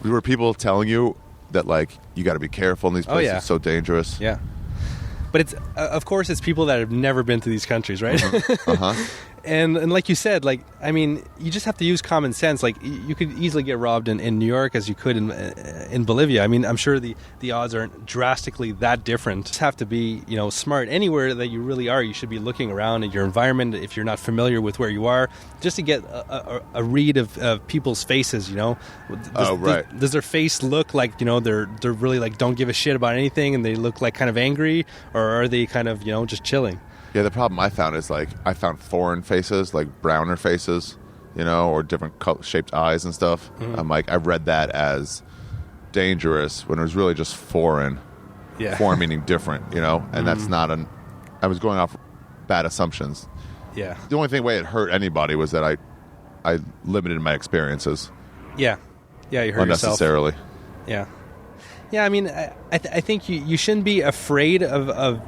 Were people telling you that, like, you got to be careful in these places? It's so dangerous. Yeah. But it's of course it's people that have never been to these countries, right? And like you said, like, I mean, you just have to use common sense. Like, you could easily get robbed in New York as you could in Bolivia. I mean, I'm sure the odds aren't drastically that different. You just have to be, smart. Anywhere that you really are, you should be looking around at your environment if you're not familiar with where you are, just to get a read of people's faces, Does their face look like, they're really, like, don't give a shit about anything and they look like kind of angry, or are they kind of, just chilling? Yeah, the problem I found is, like, I found foreign faces, like browner faces, or different shaped eyes and stuff. I'm like, I read that as dangerous when it was really just foreign. Yeah. Foreign meaning different, and that's not I was going off bad assumptions. Yeah. The only way it hurt anybody was that I limited my experiences. Yeah. Yeah, you hurt unnecessarily. Yourself. Yeah. Yeah, I mean, I think you shouldn't be afraid of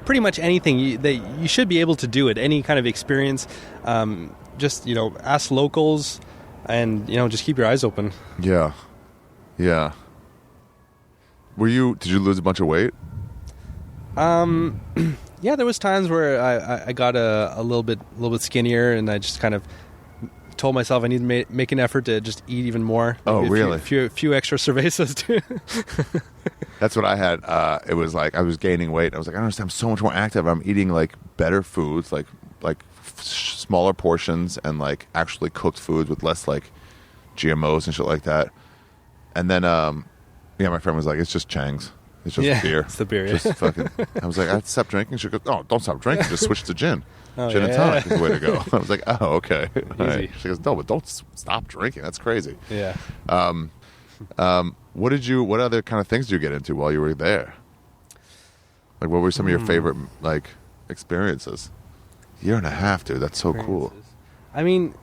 pretty much anything. That you should be able to do it. Any kind of experience. Just, ask locals and, just keep your eyes open. Yeah. Yeah. Did you lose a bunch of weight? Yeah, there was times where I got a little bit skinnier, and I just kind of told myself I need to make an effort to just eat even more. Oh, really? A few extra cervezas too. That's what I had. It was like I was gaining weight. I was like, I don't understand. I'm so much more active. I'm eating, like, better foods, like smaller portions, and, like, actually cooked foods with less, like, GMOs and shit like that. And then, my friend was like, it's just Chang's. It's just beer. It's the beer. Just fucking. I was like, I stopped drinking. She goes, oh, don't stop drinking. Just switch to gin. Gin and tonic is the way to go. I was like, oh, okay. Right. She goes, no, but don't stop drinking. That's crazy. Yeah. What other kind of things did you get into while you were there? Like, what were some of your favorite, like, experiences? Year and a half, dude. That's so cool. I mean,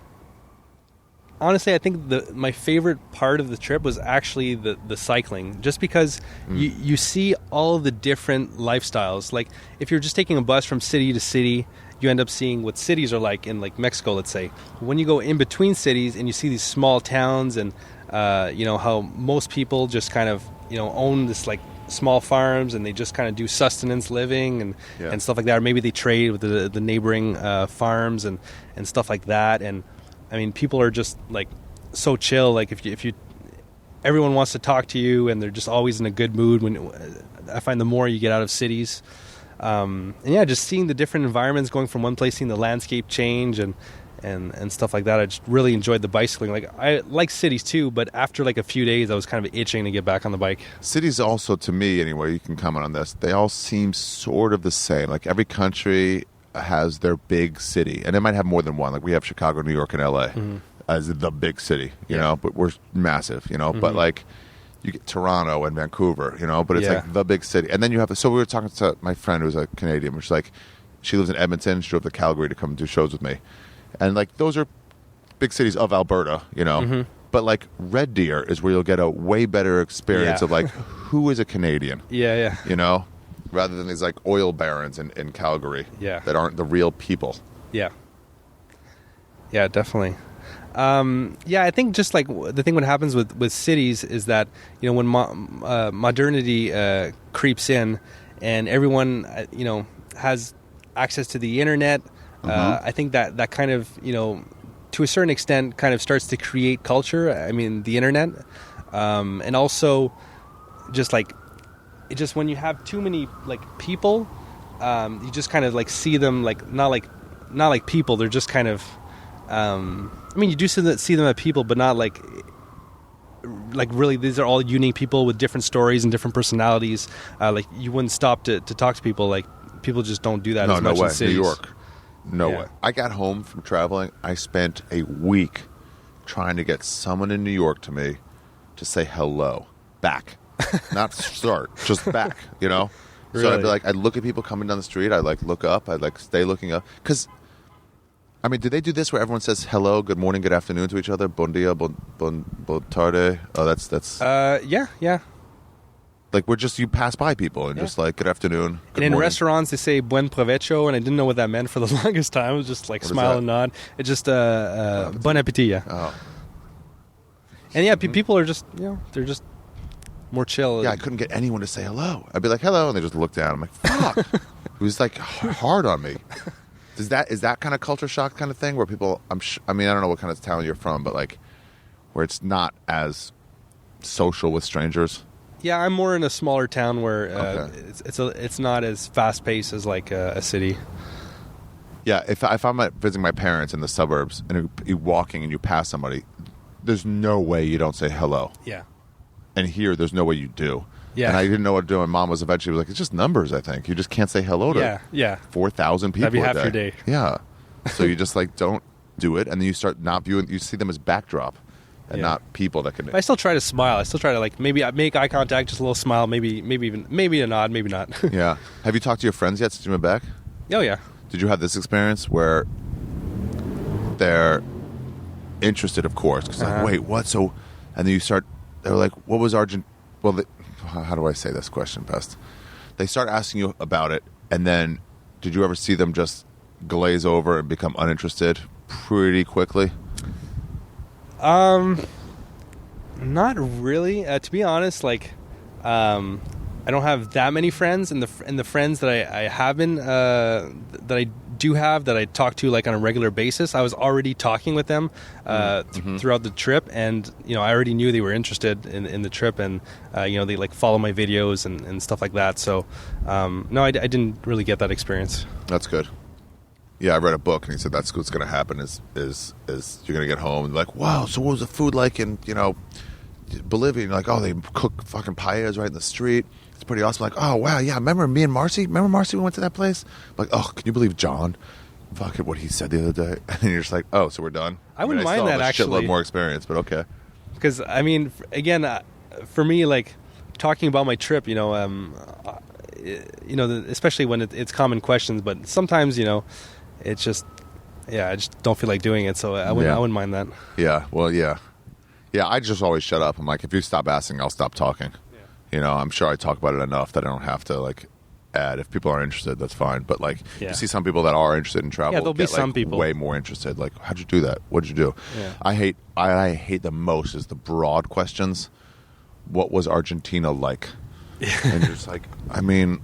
honestly, I think my favorite part of the trip was actually the cycling, just because you see all the different lifestyles. Like, if you're just taking a bus from city to city, you end up seeing what cities are like in, like, Mexico, let's say. When you go in between cities and you see these small towns and, how most people just kind of, own this, like, small farms, and they just kind of do sustenance living and stuff like that. Or maybe they trade with the neighboring farms and stuff like that. And, I mean, people are just, like, so chill. Like, if you everyone wants to talk to you, and they're just always in a good mood. When I find the more you get out of cities, and just seeing the different environments, going from one place, seeing the landscape change and stuff like that. I just really enjoyed the bicycling. Like, I like cities too, but after, like, a few days, I was kind of itching to get back on the bike. Cities also, to me anyway, you can comment on this, they all seem sort of the same. Like, every country has their big city, and they might have more than one. Like, we have Chicago, New York, and LA as the big city, you know, but we're massive, but, like, you get Toronto and Vancouver, but it's like the big city. And then you have, so we were talking to my friend who's a Canadian, which, like, she lives in Edmonton. She drove to Calgary to come do shows with me. And, like, those are big cities of Alberta, But, like, Red Deer is where you'll get a way better experience of, like, who is a Canadian? Yeah. Rather than these, like, oil barons in Calgary that aren't the real people. Yeah. Yeah, definitely. I think just, like, the thing what happens with cities is that, when modernity creeps in and everyone, has access to the internet, I think that kind of, to a certain extent, kind of starts to create culture. I mean, the internet, and also just, like, it just, when you have too many, like, people, you just kind of, like, see them, like, not like people. They're just kind of, I mean, you do see them as people, but not like really. These are all unique people with different stories and different personalities. Like, you wouldn't stop to talk to people. Like, people just don't do that as much in cities. New York. No way. I got home from traveling. I spent a week trying to get someone in New York to me to say hello back. Not start, just back, Really? So I'd be like, I'd look at people coming down the street. I'd, like, look up. I'd, like, stay looking up. Because, I mean, do they do this where everyone says hello, good morning, good afternoon to each other? Bon dia, bon tarde. Oh, that's... Yeah. Like, you pass by people and just, like, good afternoon, good And in morning. Restaurants, they say buen provecho, and I didn't know what that meant for the longest time. It was just, like, smile and nod. It's just bon appetit, Oh. And yeah, people are just, they're just more chill. Yeah, I couldn't get anyone to say hello. I'd be like, hello, and they just look down. I'm like, fuck. It was like hard on me. Is that kind of culture shock kind of thing where people, I don't know what kind of town you're from, but like where it's not as social with strangers? Yeah, I'm more in a smaller town where it's not as fast paced as like a city. Yeah, if I'm visiting my parents in the suburbs and you're walking and you pass somebody, there's no way you don't say hello. Yeah. And here, there's no way you do. Yeah. And I didn't know what to do. And Mom was eventually like, it's just numbers, I think. You just can't say hello to 4,000 people. That'd be half your day. Yeah. So you just like don't do it. And then you start not viewing, you see them as backdrop and not people that can. But I still try to smile. I still try to like maybe make eye contact, just a little smile, maybe a nod, maybe not. Yeah. Have you talked to your friends yet since you went back? Oh, yeah. Did you have this experience where they're interested, of course, because like, wait, what? So, and then they're like, what was Argent? Well, how do I say this question best? They start asking you about it, and then did you ever see them just glaze over and become uninterested pretty quickly? Not really. To be honest, like, I don't have that many friends, and the friends that I have been that I do have that I talk to like on a regular basis, I was already talking with them throughout the trip, and I already knew they were interested in the trip, and they like follow my videos and stuff like that. So no, I didn't really get that experience. That's good. Yeah, I read a book, and he said that's what's going to happen is you're going to get home and like, wow, so what was the food like in Bolivia? And you're like, oh, they cook fucking paellas right in the street. It's pretty awesome. Like, oh, wow, yeah, remember me and Marcy? Remember Marcy, we went to that place? I'm like, oh, can you believe John? Fuck it, what he said the other day. And you're just like, oh, so we're done? I wouldn't mind that, actually. Shitload more experience, but okay. Because, I mean, again, for me, like, talking about my trip, especially when it's common questions, but sometimes, it's just, I just don't feel like doing it, so I wouldn't mind that. Yeah, well, yeah. Yeah, I just always shut up. I'm like, if you stop asking, I'll stop talking. I'm sure I talk about it enough that I don't have to like add. If people aren't interested, that's fine. But like, you see some people that are interested in travel. Yeah, there'll be some people way more interested. Like, how'd you do that? What'd you do? Yeah. I hate the most is the broad questions. What was Argentina like? And you're just like, I mean.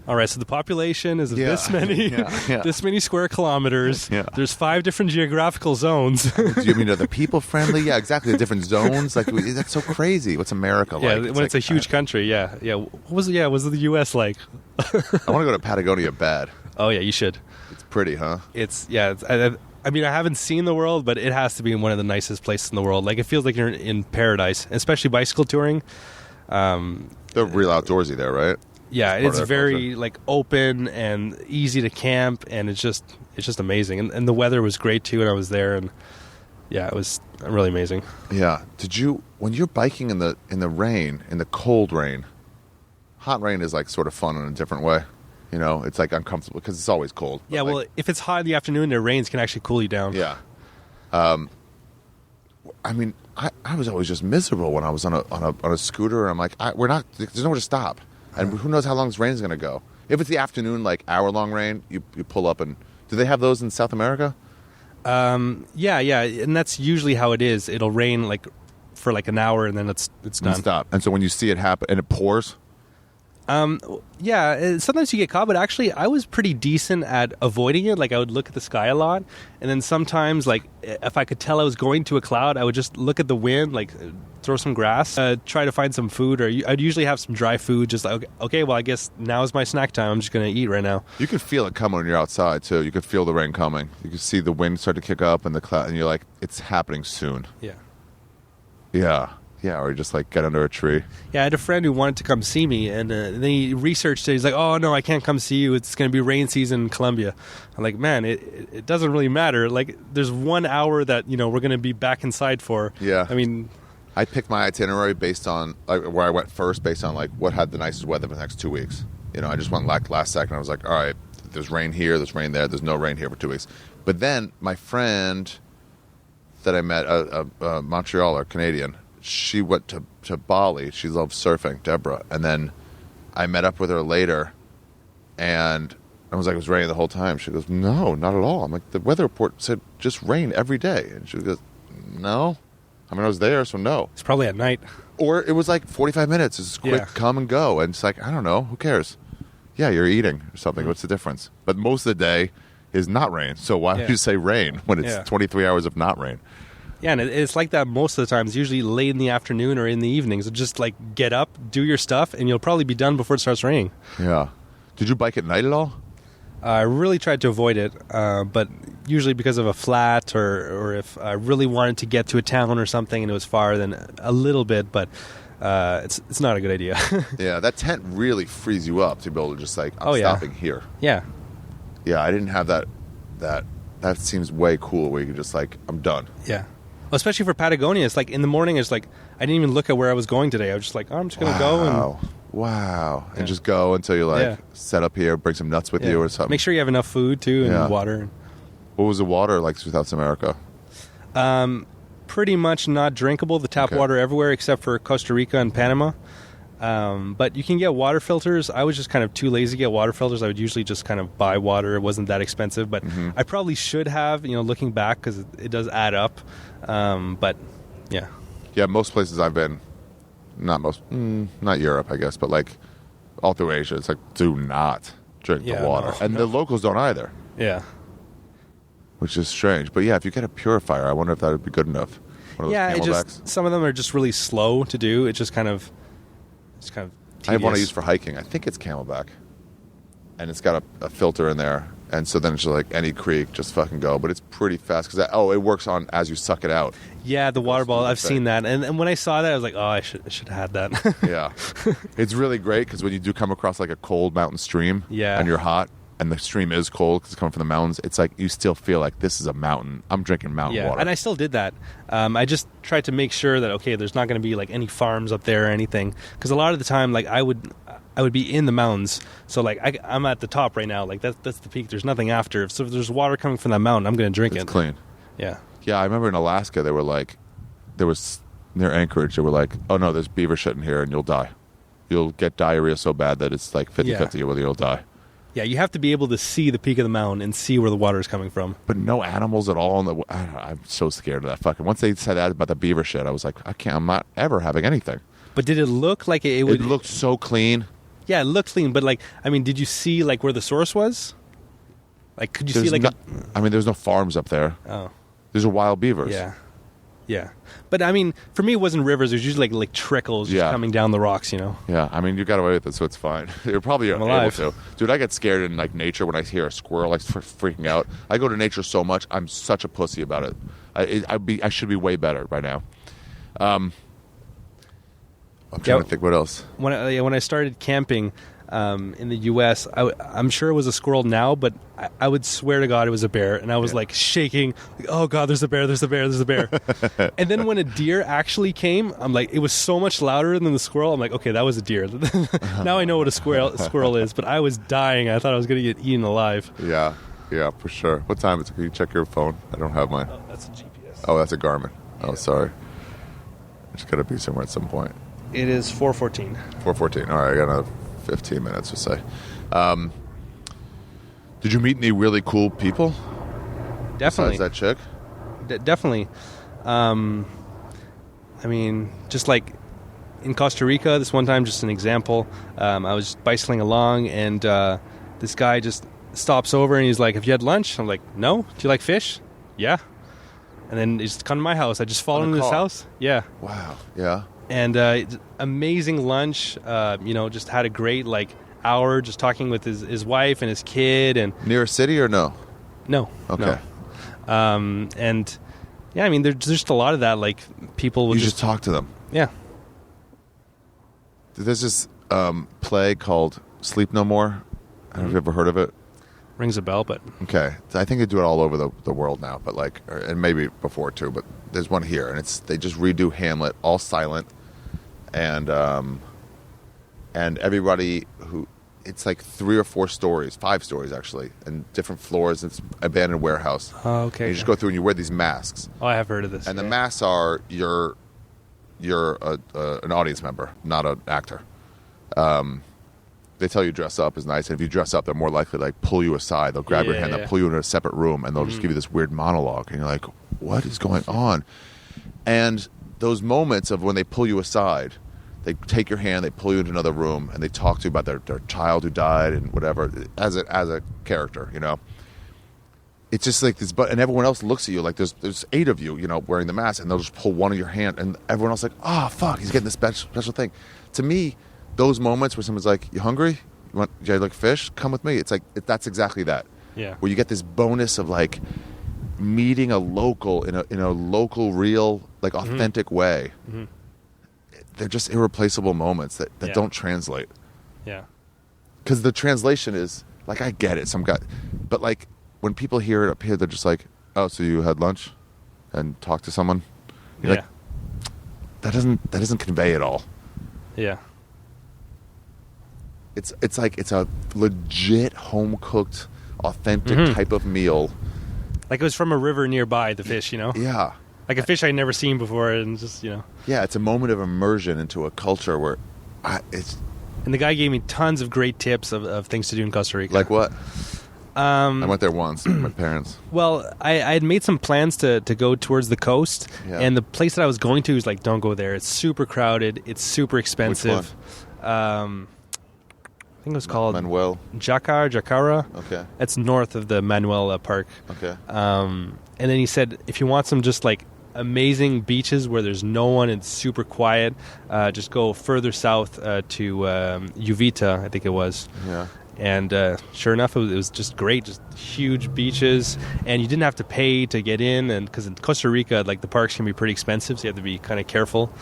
All right, so the population is this many, this many square kilometers. Yeah. There's 5 different geographical zones. Do you mean are the people friendly? Yeah, exactly. The different zones. Like that's so crazy. What's America like? Yeah, when it's a huge country. Yeah. What was it? Yeah, was it the U.S. like? I want to go to Patagonia bad. Oh yeah, you should. It's pretty, huh? I mean, I haven't seen the world, but it has to be one of the nicest places in the world. Like it feels like you're in paradise, especially bicycle touring. They're real outdoorsy there, right? Yeah, it's very like open and easy to camp, and it's just amazing. And the weather was great too, and I was there, and it was really amazing. Yeah. When you're biking in the rain, in the cold rain, hot rain is like sort of fun in a different way. It's like uncomfortable because it's always cold. Yeah, well, if it's hot in the afternoon, the rains can actually cool you down. Yeah. I mean, I was always just miserable when I was on a scooter, and I'm like, there's nowhere to stop. And who knows how long this rain is going to go. If it's the afternoon, like hour-long rain, you pull up and... Do they have those in South America? Yeah. And that's usually how it is. It'll rain like for like an hour and then it's done. And stop. And so when you see it happen and it pours... sometimes you get caught, but actually I was pretty decent at avoiding it. Like I would look at the sky a lot, and then sometimes like if I could tell I was going to a cloud, I would just look at the wind, like throw some grass, try to find some food, or I'd usually have some dry food, just like okay, well I guess now is my snack time, I'm just gonna eat right now. You can feel it coming when you're outside too. You can feel the rain coming. You can see the wind start to kick up and the cloud, and you're like, it's happening soon. Yeah, or you just like get under a tree. Yeah, I had a friend who wanted to come see me, and then he researched it. He's like, "Oh no, I can't come see you. It's going to be rain season in Colombia." I'm like, "Man, it doesn't really matter. Like, there's 1 hour that we're going to be back inside for." Yeah, I mean, I picked my itinerary based on where I went first, based on like what had the nicest weather for the next 2 weeks. I just went like last second. I was like, "All right, there's rain here, there's rain there, there's no rain here for 2 weeks." But then my friend that I met, a Montreal or Canadian. She went to Bali. She loves surfing, Deborah. And then I met up with her later, and I was like, it was raining the whole time. She goes, no, not at all. I'm like, the weather report said just rain every day. And she goes, no. I mean, I was there, so no. It's probably at night. Or it was like 45 minutes. It's quick, come and go. And it's like, I don't know. Who cares? Yeah, you're eating or something. What's the difference? But most of the day is not rain. So why would you say rain when it's 23 hours of not rain? Yeah, and it's like that most of the time. It's usually late in the afternoon or in the evenings. So just like get up, do your stuff, and you'll probably be done before it starts raining. Yeah. Did you bike at night at all? I really tried to avoid it, but usually because of a flat or if I really wanted to get to a town or something and it was far, then a little bit, but it's not a good idea. Yeah, that tent really frees you up to be able to just like, I'm stopping here. Yeah. Yeah, I didn't have that. That seems way cool where you can just like, I'm done. Yeah. Well, especially for Patagonia, it's like in the morning, it's like, I didn't even look at where I was going today. I was just like, oh, I'm just going to go and... Wow. And just go until you like set up here, bring some nuts with you or something. Make sure you have enough food too and water. What was the water like through South America? Pretty much not drinkable. The tap water everywhere except for Costa Rica and Panama. But you can get water filters. I was just kind of too lazy to get water filters. I would usually just kind of buy water. It wasn't that expensive, but I probably should have, looking back, because it does add up. But yeah. Yeah, most places I've been, not Europe, I guess, but like all through Asia, it's like, do not drink the water. And the locals don't either. Yeah. Which is strange. But yeah, if you get a purifier, I wonder if that would be good enough. One of those some of them are just really slow to do. It's kind of tedious. I have one I use for hiking. I think it's Camelback. And it's got a filter in there. And so then it's just like any creek, just fucking go. But it's pretty fast because it works on as you suck it out. Yeah, the water ball. I've seen that. And when I saw that, I was like, oh, I should have had that. Yeah. It's really great because when you do come across like a cold mountain stream and you're hot and the stream is cold because it's coming from the mountains, it's like you still feel like this is a mountain. I'm drinking mountain water. And I still did that. I just tried to make sure that, okay, there's not going to be like any farms up there or anything. Because a lot of the time, like I would be in the mountains, so like I'm at the top right now. Like that's the peak. There's nothing after. So if there's water coming from that mountain, I'm going to drink it. It's clean. Yeah. Yeah, I remember in Alaska, they were like, there was near Anchorage, they were like, oh no, there's beaver shit in here and you'll die. You'll get diarrhea so bad that it's like 50-50 whether you'll die. Yeah, you have to be able to see the peak of the mountain and see where the water is coming from. But no animals at all. I'm so scared of that fucking. Once they said that about the beaver shit, I was like, I'm not ever having anything. But did it look like it would? It looked so clean. Yeah, it looked clean, but like, I mean, did you see like where the source was? Like, could you see like? There's no farms up there. Oh, these are wild beavers. Yeah. But I mean, for me, it wasn't rivers. It was usually like trickles just coming down the rocks. Yeah, I mean, you got away with it, so it's fine. You're probably able to. Dude, I get scared in like nature when I hear a squirrel like freaking out. I go to nature so much. I'm such a pussy about it. I should be way better by now. I'm trying to think what else. When I started camping in the U.S., I'm sure it was a squirrel now, but I would swear to God it was a bear, and I was like shaking, like, oh God, there's a bear, there's a bear, there's a bear. And then when a deer actually came, I'm like, it was so much louder than the squirrel. I'm like, okay, that was a deer. Now I know what a squirrel is, but I was dying. I thought I was going to get eaten alive. Yeah, for sure. What time is it? Can you check your phone? I don't have mine. Oh, that's a GPS. Oh, that's a Garmin. Oh, sorry. It's got to be somewhere at some point. It is 4:14. 4:14. All right, I got another 15 minutes to say. Did you meet any really cool people? Definitely. Besides that chick? Definitely. I mean, just like in Costa Rica, this one time, just an example, I was bicycling along and this guy just stops over and he's like, have you had lunch? I'm like, no. Do you like fish? Yeah. And then he just come to my house. I just followed him to his house. Yeah. Wow. Yeah. And amazing lunch. Just had a great hour just talking with his wife and his kid. And near a city or no? No. Okay. No. And yeah, I mean, there's just a lot of that. Like people will just talk to them. Yeah. There's this play called Sleep No More. I don't know if you've ever heard of it. Rings a bell, but okay. I think they do it all over the world now, but and maybe before too. But there's one here, and they just redo Hamlet, all silent, and everybody it's like 3 or 4 stories, 5 stories actually, and different floors. It's abandoned warehouse. Oh, okay. And you just go through and you wear these masks. Oh, I have heard of this. And the masks are you're an audience member, not an actor. They tell you dress up is nice, and if you dress up, they're more likely to pull you aside. They'll grab your hand, they'll pull you into a separate room, and they'll just give you this weird monologue, and you're like, "What is going on?" And those moments of when they pull you aside, they take your hand, they pull you into another room, and they talk to you about their child who died and whatever, as a character, you know. It's just like this, and everyone else looks at you like there's 8 of you, you know, wearing the mask, and they'll just pull one of your hand, and everyone else like, oh fuck, he's getting this special thing. To me, those moments where someone's like, you hungry? Do you like fish? Come with me. It's like that's exactly that. Yeah. Where you get this bonus of like meeting a local in a local, real, like authentic way. Mm-hmm. They're just irreplaceable moments that don't translate. Yeah. Because the translation is like, I get it, some guy, but like when people hear it up here, they're just like, oh, so you had lunch and talked to someone? You're like, that doesn't convey it all. Yeah. It's like it's a legit home cooked, authentic type of meal. Like it was from a river nearby, the fish, you know? Yeah. Like a fish I'd never seen before, and just, you know. Yeah, it's a moment of immersion into a culture where it's... And the guy gave me tons of great tips of things to do in Costa Rica. Like what? I went there once with my parents. Well, I had made some plans to go towards the coast, and the place that I was going to was like, don't go there. It's super crowded. It's super expensive. Which one? I think it was called Jacara. Okay. That's north of the Manuel Park. Okay. And then he said, if you want some just like amazing beaches where there's no one and it's super quiet, just go further south to Uvita, I think it was. Yeah. And sure enough, it was just great, just huge beaches, and you didn't have to pay to get in. And because in Costa Rica, like the parks can be pretty expensive, so you have to be kind of careful.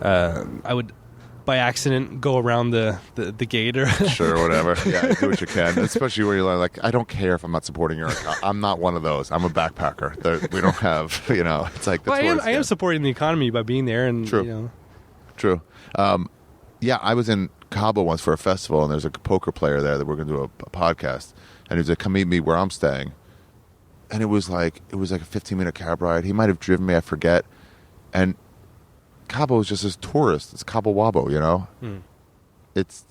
I would, by accident, go around the gate or sure, whatever. Yeah, do what you can, especially where you're like, I don't care if I'm not supporting your. I'm not one of those. I'm a backpacker. We don't have, you know. It's like that's well, I am supporting the economy by being there, and true, you know. True. Yeah, I was in Cabo once for a festival, and there's a poker player there that we're going to do a podcast, and he was like, come meet me where I'm staying. And it was like a 15-minute cab ride. He might have driven me, I forget. And Cabo is just as tourist. It's Cabo Wabo, you know? It's,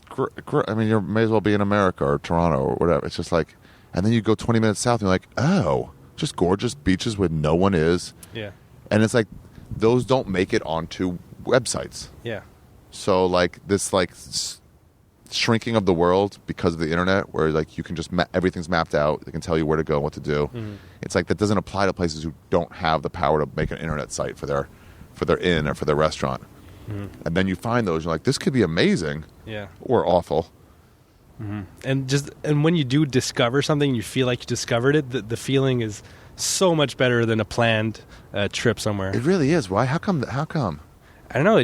I mean, you may as well be in America or Toronto or whatever. It's just like, and then you go 20 minutes south, and you're like, oh, just gorgeous beaches where no one is. Yeah. And it's like, those don't make it onto websites. Yeah. So like this like shrinking of the world because of the internet, where like you can just everything's mapped out, they can tell you where to go and what to do. Mm-hmm. It's like that doesn't apply to places who don't have the power to make an internet site for their inn or for their restaurant. Mm-hmm. And then you find those, you're like, this could be amazing, or awful. Mm-hmm. And when you do discover something, you feel like you discovered it. The feeling is so much better than a planned trip somewhere. It really is. Why? How come? I don't know.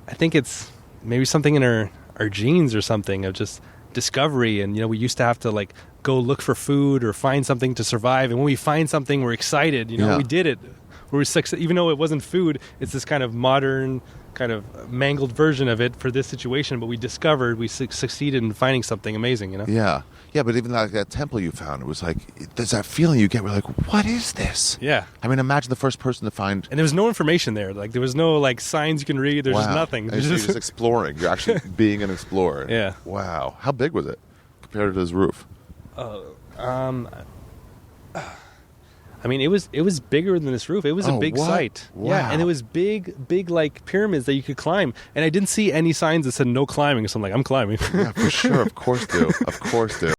I think it's maybe something in our genes or something of just discovery. And, you know, we used to have to like go look for food or find something to survive. And when we find something, we're excited. You know, we did it. Even though it wasn't food, it's this kind of modern, kind of mangled version of it for this situation. But we discovered, we succeeded in finding something amazing, you know? Yeah. Yeah, but even like that temple you found, it was like, there's that feeling you get where like, what is this? Yeah. I mean, imagine the first person to find... And there was no information there. Like, there was no, like, signs you can read. There's just nothing. You're just exploring. You're actually being an explorer. Yeah. Wow. How big was it compared to his roof? I mean, it was bigger than this roof. It was a big site. Wow. Yeah, and it was big, like, pyramids that you could climb. And I didn't see any signs that said no climbing, so I'm like, I'm climbing. Yeah, for sure. Of course do.